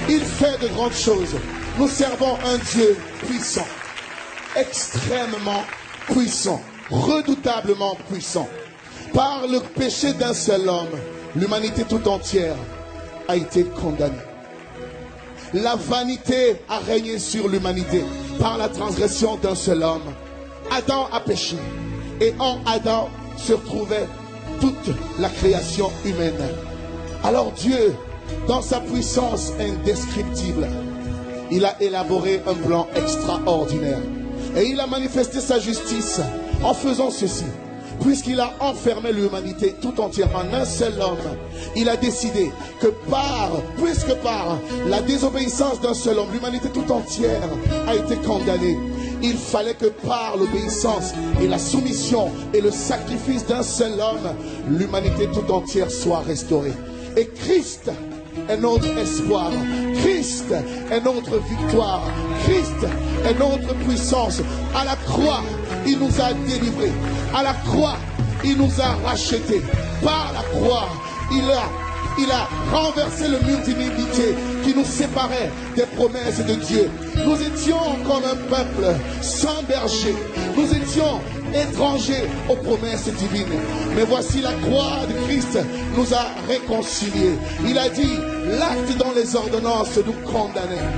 Il fait de grandes choses. Nous servons un Dieu puissant, extrêmement puissant, redoutablement puissant. Par le péché d'un seul homme, l'humanité tout entière a été condamnée. La vanité a régné sur l'humanité par la transgression d'un seul homme. Adam a péché et en Adam se retrouvait toute la création humaine. Alors Dieu, dans sa puissance indescriptible, il a élaboré un plan extraordinaire. Et il a manifesté sa justice en faisant ceci. Puisqu'il a enfermé l'humanité tout entière en un seul homme, il a décidé que puisque par la désobéissance d'un seul homme, l'humanité tout entière a été condamnée, il fallait que par l'obéissance et la soumission et le sacrifice d'un seul homme, l'humanité tout entière soit restaurée. Et Christ est notre espoir, Christ est notre victoire, Christ est notre puissance. À la croix, il nous a délivrés. À la croix, il nous a rachetés. Par la croix, il a renversé le mur d'iniquité qui nous séparait des promesses de Dieu. Nous étions comme un peuple sans berger. Nous étions étrangers aux promesses divines. Mais voici la croix de Christ nous a réconciliés. Il a dit, l'acte dont les ordonnances nous condamnaient,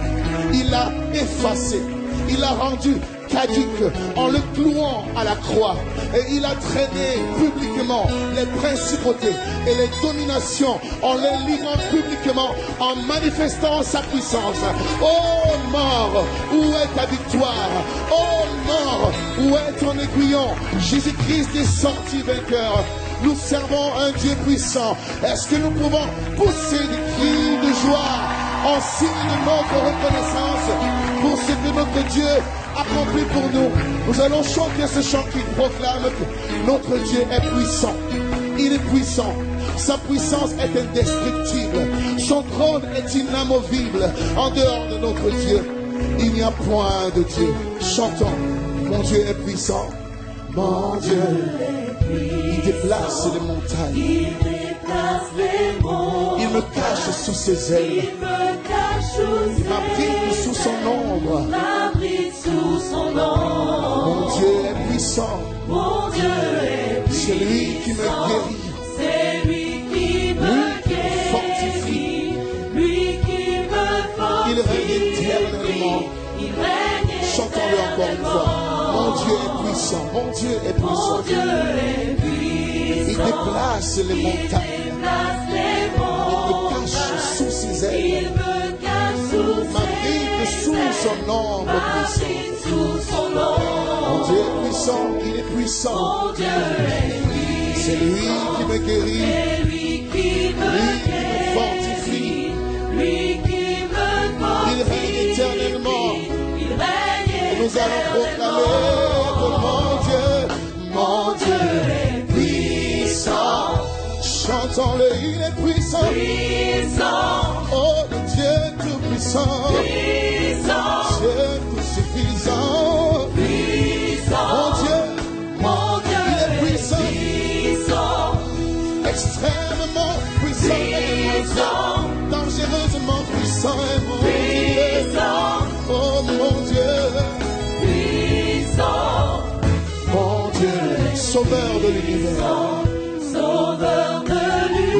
il l'a effacé. Il l'a rendu caduque en le clouant à la croix. Et il a traîné publiquement les principautés et les dominations en les livrant publiquement, en manifestant sa puissance. Oh mort, où est ta victoire? Oh mort, où est ton aiguillon? Jésus-Christ est sorti vainqueur. Nous servons un Dieu puissant. Est-ce que nous pouvons pousser des cris de joie en signe de notre reconnaissance pour ce que notre Dieu accompli pour nous? Nous allons chanter ce chant qui proclame que notre Dieu est puissant. Il est puissant. Sa puissance est indestructible. Son trône est inamovible. En dehors de notre Dieu, il n'y a point de Dieu. Chantons. Mon Dieu est puissant. Mon Dieu est puissant. Il déplace les montagnes. Il déplace les montagnes. Il me cache sous ses ailes. Il me cache sous ses ailes. M'abrite sous son ombre. M'abrite sous son ombre. Mon Dieu est puissant. Mon Dieu est puissant. C'est lui qui me guérit. C'est lui qui me guérit. Fortifie. Lui qui me fortifie. Il règne éternellement. Il règne Chantons-le encore une fois. Mon Dieu est puissant. Mon Dieu est puissant. Mon Dieu est puissant. Il déplace les montagnes. Il me cache sous ses ailes. M'abrite sous son ombre puissant. Mon Dieu est puissant. Il est puissant. C'est lui qui me guérit. Lui qui me fortifie. Il règne éternellement. Et nous allons proclamer que mon Dieu est puissant. Chantons-le, il est puissant. Oh, le Dieu tout puissant. Dieu tout suffisant. Mon Dieu, il est puissant. Extrêmement puissant. Dangereusement puissant est mon Dieu. Oh mon Dieu. Mon Dieu, sauveur de l'univers.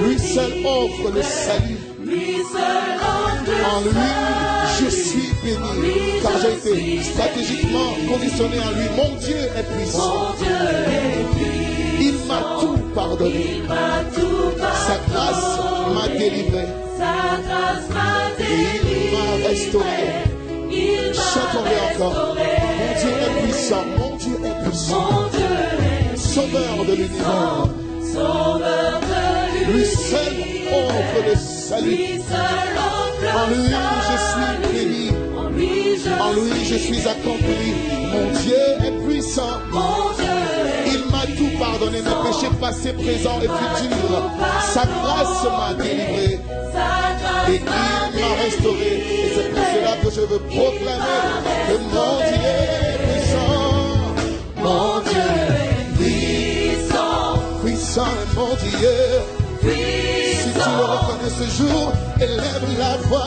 Lui seul offre le salut. En lui, je suis béni, car j'ai été stratégiquement conditionné en lui. Mon Dieu est puissant. Il m'a tout pardonné. Sa grâce m'a délivré. Et il m'a restauré. Chantons-le encore. Mon Dieu est puissant. Mon Dieu est puissant. Sauveur de l'univers. Lui seul offre le salut. En lui, je suis béni. En lui, je suis accompli. Mon Dieu est puissant. Il m'a tout pardonné, mes péchés passés, présents et futurs. Sa grâce m'a délivré. Et il m'a restauré. Et c'est pour cela que je veux proclamer que mon Dieu est puissant. Mon Dieu est puissant. Puissant est mon Dieu. Si tu le reconnais ce jour, élève la voix.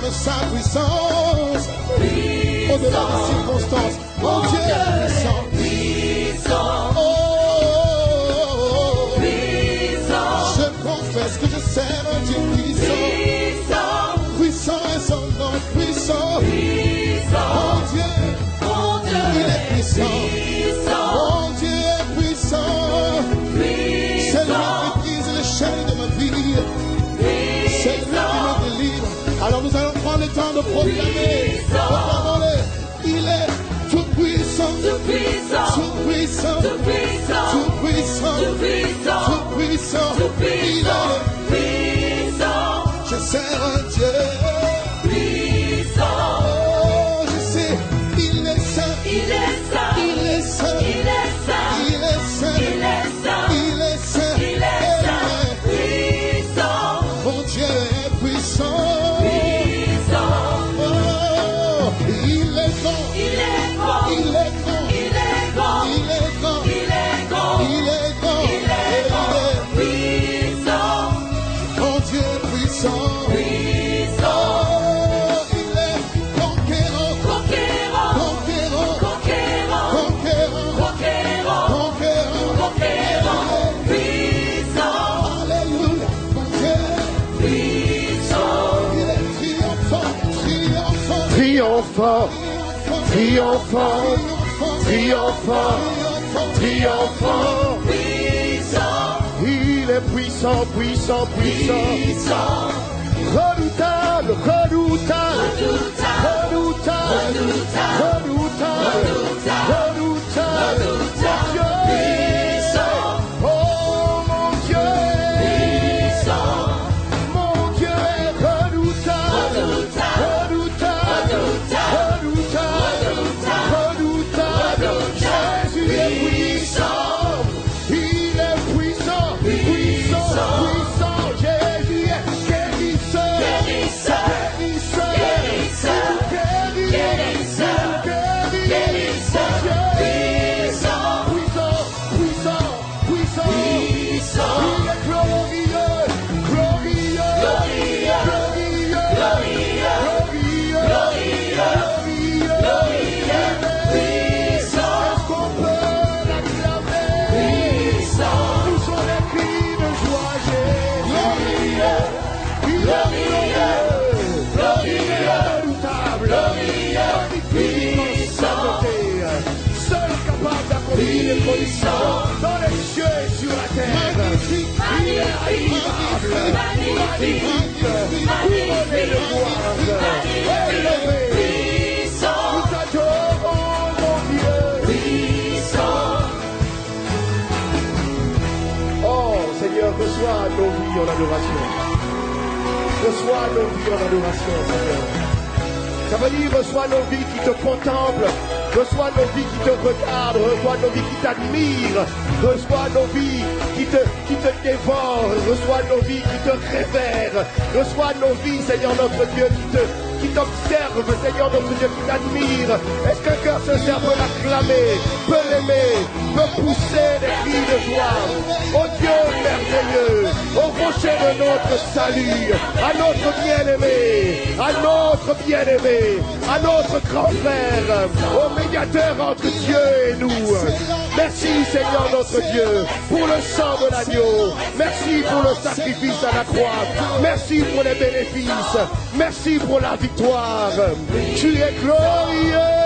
proclame sa puissance. Au-delà des circonstances, mon Dieu est puissant. Oh, je confesse que je sers un Dieu puissant. Puissant est son nom, puissant. Mon Dieu, il est puissant. Mon Dieu est puissant. C'est lui qui brise les chaînes de ma vie. C'est lui qui me délivre. Alors nous allons prendre le temps de proclamer. Proclamons-le. Il est tout puissant. Tout puissant. Tout puissant. Tout puissant. Tout puissant. Tout puissant. Tout puissant. Tout puissant. Je sers un Dieu puissant. Oh, je sais, il est saint. Il est saint. Il est saint. Il est saint. Il est saint. Il est saint. Il est saint. Il est saint. Puissant. Mon Dieu est puissant. Puissant. Oh, il est grand. Il est grand. Il est grand. Il est grand. Il est grand. Il est grand. Il est grand. Il est grand. Puissant. Mon Dieu est puissant. Triomphant, triomphant, triomphant, triomphant. Il est puissant, puissant, puissant. Redoutable, redoutable, redoutable, redoutable, redoutable. Oh mon Dieu, mon Dieu est redoutable, redoutable, redoutable. Jésus est puissant, il est puissant, puissant, puissant. Jésus est guérisseur, guérisseur, guérisseur, guérisseur, puissant, puissant, puissant, puissant. Il est glorieux, glorieux, glorieux, glorieux, glorieux, glorieux. Est-ce qu'on peut l'acclamer? Nous sommes les cris de joie, Jésus. Il est glorieux, redoutable, magnifique, sainteté, seul capable d'accomplir les prodiges dans les cieux et sur la terre. Il est admirable, magnifique, couronné de gloire, élevé. Nous t'adorons, mon Dieu. Oh Seigneur, reçois nos vies en adoration. Reçois nos vies en adoration, Seigneur. Ça veut dire reçois nos vies qui te contemplent. Reçois nos vies qui te regardent. Reçois nos vies qui t'admirent. Reçois nos vies qui te dévorent. Reçois nos vies qui te révèrent. Reçois nos vies, Seigneur notre Dieu, qui t'observe, Seigneur notre Dieu, qui t'admire. Est-ce qu'un cœur sincère peut l'acclamer, peut l'aimer, peut pousser des cris de joie? Oh Dieu merveilleux, au rocher de notre salut, à notre bien-aimé, à notre bien-aimé, à notre grand frère, au médiateur entre Dieu et nous. Merci Seigneur notre Dieu pour le sang de l'agneau. Merci pour le sacrifice à la croix. Merci pour les bénéfices. Merci pour la victoire. Tu es glorieux.